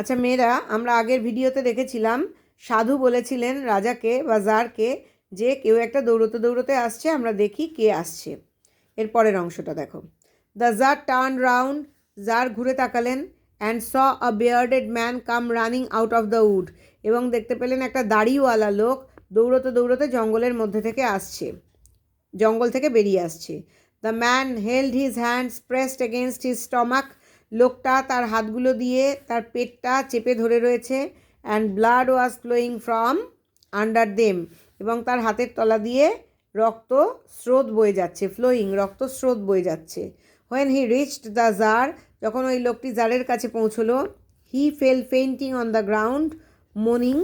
আচ্ছা মেয়েরা, আমরা আগের ভিডিওতে দেখেছিলাম সাধু বলেছিলেন রাজাকে বা জারকে যে কেউ একটা দৌড়তে দৌড়তে আসছে, আমরা দেখি কে আসছে। এর পরের অংশটা দেখো। The czar turn round, czar ঘুরে তাকালেন, and saw a bearded man come running out of the wood, এবং দেখতে পেলেন একটা দাড়িওয়ালা লোক দৌড়তে দৌড়তে জঙ্গলের মধ্যে থেকে আসছে, জঙ্গল থেকে বেরিয়ে আসছে। The man held his hands pressed against his stomach, লোকটা তার হাতগুলো দিয়ে তার পেটটা চেপে ধরে রয়েছে। And blood was flowing from under them, এবং তার হাতের তলা দিয়ে রক্ত স্রোত বয়ে যাচ্ছে, ফ্লোয়িং রক্ত স্রোত বয়ে যাচ্ছে। When he reached the czar, যখন ওই লোকটি জারের কাছে পৌঁছলো, he fell fainting on the ground moaning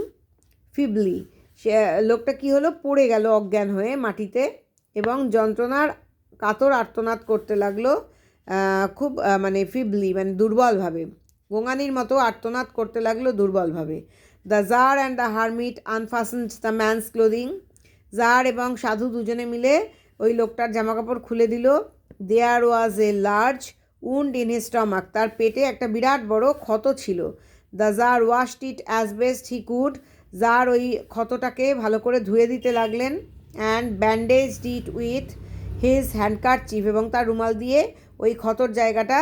feebly, সে লোকটা কী হলো, পড়ে গেল অজ্ঞান হয়ে মাটিতে এবং যন্ত্রণার কাতর আর্তনাদ করতে লাগলো, খুব মানে ফিবলি মানে দুর্বলভাবে, গোঙানির মতো আর্তনাদ করতে লাগলো দুর্বলভাবে। The tsar and the hermit unfastened the man's clothing, tsar এবং সাধু দুজনে মিলে ওই লোকটার জামাকাপড় খুলে দিল। There was a large wound in his stomach, তার পেটে একটা বিরাট বড় ক্ষত ছিল। The tsar washed it as best he could, tsar ওই ক্ষতটাকে ভালো করে ধুয়ে দিতে লাগলেন। And bandaged it with his handkerchief, এবং তার রুমাল দিয়ে ওই ক্ষতর জায়গাটা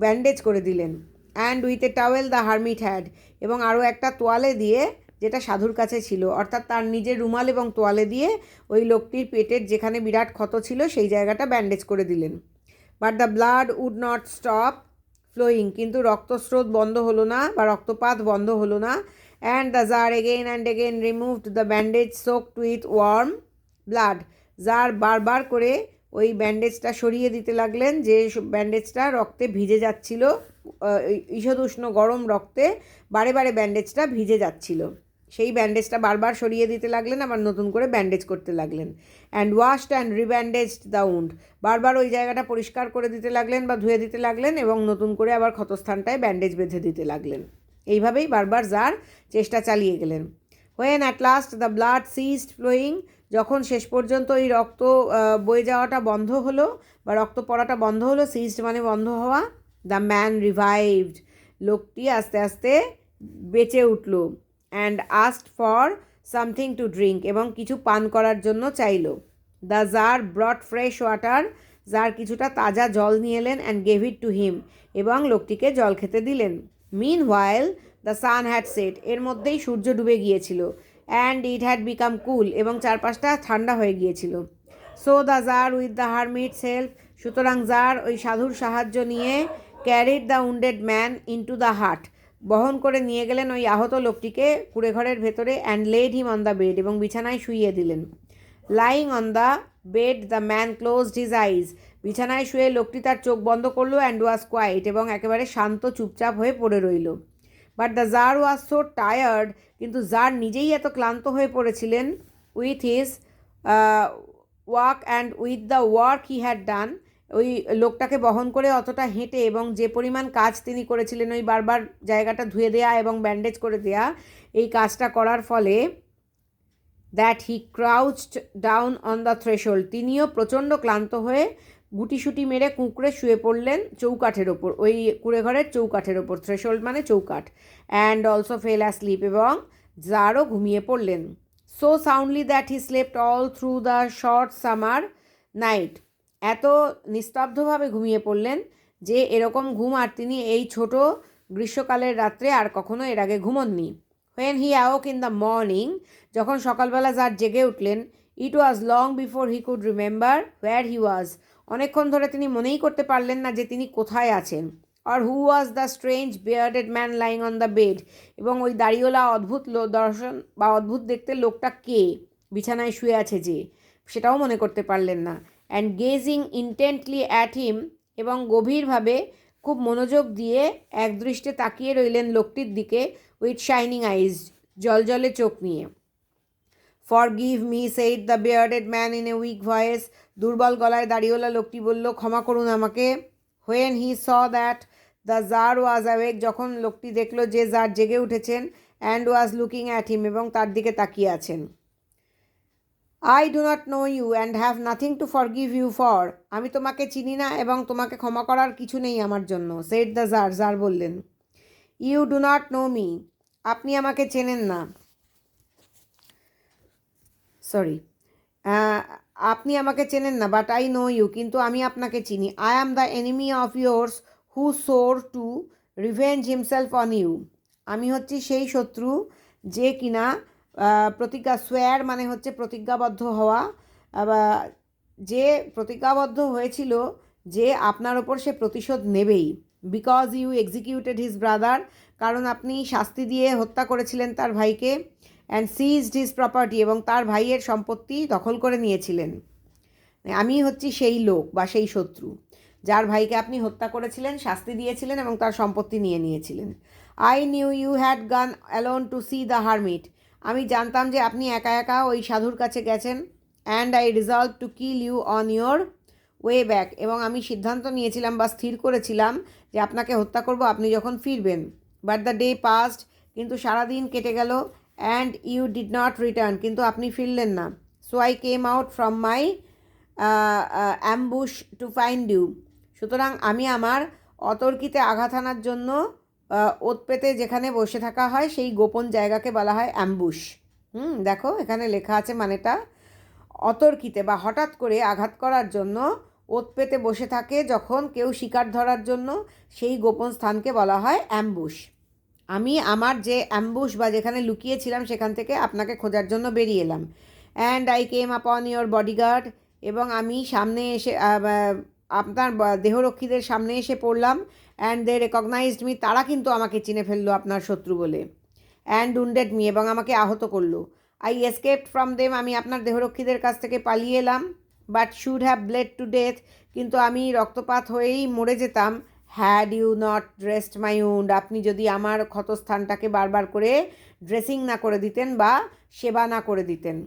ব্যান্ডেজ করে দিলেন। And with a towel the hermit had, এবং আরও একটা তোয়ালে দিয়ে, যেটা সাধুর কাছে ছিল, অর্থাৎ তার নিজের রুমাল এবং তোয়ালে দিয়ে ওই লোকটির পেটের যেখানে বিরাট ক্ষত ছিল সেই জায়গাটা ব্যান্ডেজ করে দিলেন। But the blood would not stop flowing, কিন্তু রক্তস্রোত বন্ধ হলো না বা রক্তপাত বন্ধ হলো না। And the czar again and again removed the bandage soaked with warm blood, czar বারবার করে ওই ব্যান্ডেজটা সরিয়ে দিতে লাগলেন, যে ব্যান্ডেজটা রক্তে ভিজে যাচ্ছিল, ঈষদুষ্ণ গরম রক্তে বারে বারে ব্যান্ডেজটা ভিজে যাচ্ছিল, সেই ব্যান্ডেজটা বারবার সরিয়ে দিতে লাগলেন, আবার নতুন করে ব্যান্ডেজ করতে লাগলেন। And washed and rebandaged the wound, বারবার ওই জায়গাটা পরিষ্কার করে দিতে লাগলেন বা ধুয়ে দিতে লাগলেন, এবং নতুন করে আবার ক্ষতস্থানটায় ব্যান্ডেজ বেঁধে দিতে লাগলেন। এইভাবেই বারবার জার চেষ্টা চালিয়ে গেলেন। When at last the blood ceased flowing, যখন শেষ পর্যন্ত এই রক্ত বয়ে যাওয়াটা বন্ধ হলো বা রক্ত পড়াটা বন্ধ হলো, সিজড মানে বন্ধ হওয়া, দ্য ম্যান রিভাইভড, লোকটি আস্তে আস্তে বেঁচে উঠল। And asked for something to drink, এবং কিছু পান করার জন্য চাইল। The tsar brought fresh water, tsar কিছুটা তাজা জল নিয়ে এলেন। And gave it to him, এবং লোকটিকে জল খেতে দিলেন। Meanwhile the sun had set, এর মধ্যেই সূর্য ডুবে গিয়েছিল। And it had become cool, এবং চারপাশটা ঠান্ডা হয়ে গিয়েছিল। So the tsar with the hermit's help, সুতরাং জার ওই সাধুর সাহায্য নিয়ে carried the wounded man into the হাট, বহন করে নিয়ে গেলেন ওই আহত লোকটিকে কুড়েঘরের ভেতরে। And laid him on the bed, এবং বিছানায় শুইয়ে দিলেন। Lying on the bed the man closed his eyes, বিছানায় শুয়ে লোকটি তার চোখ বন্ধ করলো। অ্যান্ড ওয়াজ কোয়াইট, এবং একেবারে শান্ত চুপচাপ হয়ে পড়ে রইল। But the Tsar was so tired, কিন্তু জার নিজেই এত ক্লান্ত হয়ে পড়েছিলেন, with his walk and with the work he had done, ওই লোকটাকে বহন করে অতটা হেঁটে এবং যে পরিমাণ কাজ তিনি করেছিলেন, ওই বারবার জায়গাটা ধুয়ে দেয়া এবং ব্যান্ডেজ করে দেয়া, এই কাজটা করার ফলে, that he ক্রাউচড down on the threshold, তিনিও প্রচণ্ড ক্লান্ত হয়ে গুটিসুটি মেরে কুঁকড়ে শুয়ে পড়লেন চৌকাঠের ওপর, ওই কুঁড়েঘরের চৌকাঠের ওপর, থ্রেশহোল্ড মানে চৌকাঠ। অ্যান্ড অলসো ফেল অ্যাসলিপ, এবং জারও ঘুমিয়ে পড়লেন। So soundly that he slept all through the short summer night, এত নিস্তব্ধভাবে ঘুমিয়ে পড়লেন যে এরকম ঘুম আর তিনি এই ছোট গ্রীষ্মকালের রাত্রে আর কখনো এর আগে ঘুমননি। When he awoke in the morning, যখন সকালবেলা জার জেগে উঠলেন, it was long before he could remember where he was, অনেকক্ষণ ধরে তিনি মনেই করতে পারলেন না যে তিনি কোথায় আছেন। আর who was the strange bearded man lying on the bed, এবং ওই দাড়িওয়ালা অদ্ভুত দর্শন বা অদ্ভুত দেখতে লোকটা কে, বিছানায় শুয়ে আছে যে, সেটাও মনে করতে পারলেন না। And gazing intently at him, এবং গভীরভাবে খুব মনোযোগ দিয়ে একদৃষ্টে তাকিয়ে রইলেন লোকটির দিকে, উইথ শাইনিং আইজ, জলজলে চোখ নিয়ে। Forgive me said the bearded man in a weak voice, দুর্বল গলায় দাড়িওয়ালা লোকটি বলল, ক্ষমা করুন আমাকে। When he saw that the Tsar was awake, যখন লোকটি দেখল যে জার জেগে উঠেছেন। And was looking at him, এবং তার দিকে তাকিয়ে আছেন। I do not know you and have nothing to forgive you for, আমি তোমাকে চিনি না এবং তোমাকে ক্ষমা করার কিছু নেই আমার জন্য। সেড দ্য জার, জার বললেন। You do not know me, আপনি আমাকে চেনেন না, সরি, আপনি আমাকে চেনেন না, বাট আই নো ইউ, কিন্তু আমি আপনাকে চিনি। I am the enemy of yours who swore to revenge himself on you, আমি হচ্ছি সেই শত্রু যে কিনা প্রতিজ্ঞা, সোয়ার মানে হচ্ছে প্রতিজ্ঞাবদ্ধ হওয়া, যে প্রতিজ্ঞাবদ্ধ হয়েছিল যে আপনার ওপর সে প্রতিশোধ নেবেই। Because you executed his brother, কারণ আপনি শাস্তি দিয়ে হত্যা করেছিলেন তার ভাইকে, অ্যান্ড সিজড হিজ প্রপার্টি, এবং তার ভাইয়ের সম্পত্তি দখল করে নিয়েছিলেন। আমি হচ্ছি সেই লোক বা সেই শত্রু যার ভাইকে আপনি হত্যা করেছিলেন, শাস্তি দিয়েছিলেন এবং তার সম্পত্তি নিয়ে নিয়েছিলেন। I knew you had gone alone to see the hermit, আমি জানতাম যে আপনি একা একা ওই সাধুর কাছে গেছেন। And I resolved to kill you on your way back, এবং আমি সিদ্ধান্ত নিয়েছিলাম বা স্থির করেছিলাম যে আপনাকে হত্যা করব আপনি যখন ফিরবেন। বাট দ্য ডে পাস্ট, কিন্তু সারাদিন কেটে গেল। And you did not return, কিন্তু আপনি ফিরলেন না। So I came out from my ambush to find you, সুতরাং আমি আমার অতর্কিতে আঘাত হানার জন্য ওত পেতে যেখানে বসে থাকা হয় সেই গোপন জায়গাকে বলা হয় অ্যাম্বুশ। দেখো এখানে লেখা আছে মানেটা, অতর্কিতে বা হঠাৎ করে আঘাত করার জন্য ওত পেতে বসে থাকে যখন কেউ শিকার ধরার জন্য, সেই গোপন স্থানকে বলা হয় অ্যাম্বুশ। আমি আমার যে অ্যাম্বুশ বা যেখানে লুকিয়েছিলাম সেখান থেকে আপনাকে খোঁজার জন্য বেরিয়ে এলাম। অ্যান্ড আই কেম আপন ইয়োর বডিগার্ড, এবং আমি সামনে এসে আপনার দেহরক্ষীদের সামনে এসে পড়লাম। অ্যান্ড দে রেকগনাইজড মি, তারা কিন্তু আমাকে চিনে ফেললো আপনার শত্রু বলে। অ্যান্ড উন্ডেড মি, এবং আমাকে আহত করলো। আই এসকেপড ফ্রম দেম, আমি আপনার দেহরক্ষীদের কাছ থেকে পালিয়ে এলাম। But should have bled to death, কিন্তু আমি রক্তপাত হয়েই মরে যেতাম। Had you not dressed my wound, আপনি যদি আমার ক্ষতস্থানটাকে বারবার করে ড্রেসিং না করে দিতেন বা সেবা না করে দিতেন।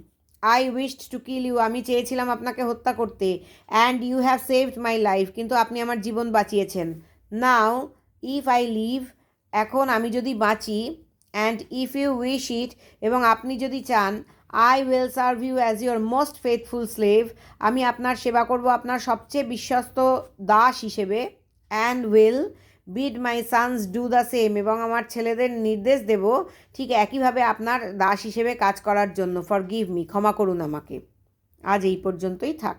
I wished to kill you, আমি চেয়েছিলাম আপনাকে হত্যা করতে। And you have saved my life, কিন্তু আপনি আমার জীবন বাঁচিয়েছেন। নাও ইফ আই লিভ, এখন আমি যদি বাঁচি, and if you wish it, এবং আপনি যদি চান, I will serve you as your most faithful slave, আমি আপনার সেবা করব আপনার সবচেয়ে বিশ্বস্ত দাস হিসেবে। And will bid my sons do the same, এবং আমার ছেলেদের নির্দেশ দেব ঠিক একইভাবে আপনার দাস হিসেবে কাজ করার জন্য। ফর গিভ মি, ক্ষমা করুন আমাকে। আজ এই পর্যন্তই থাক।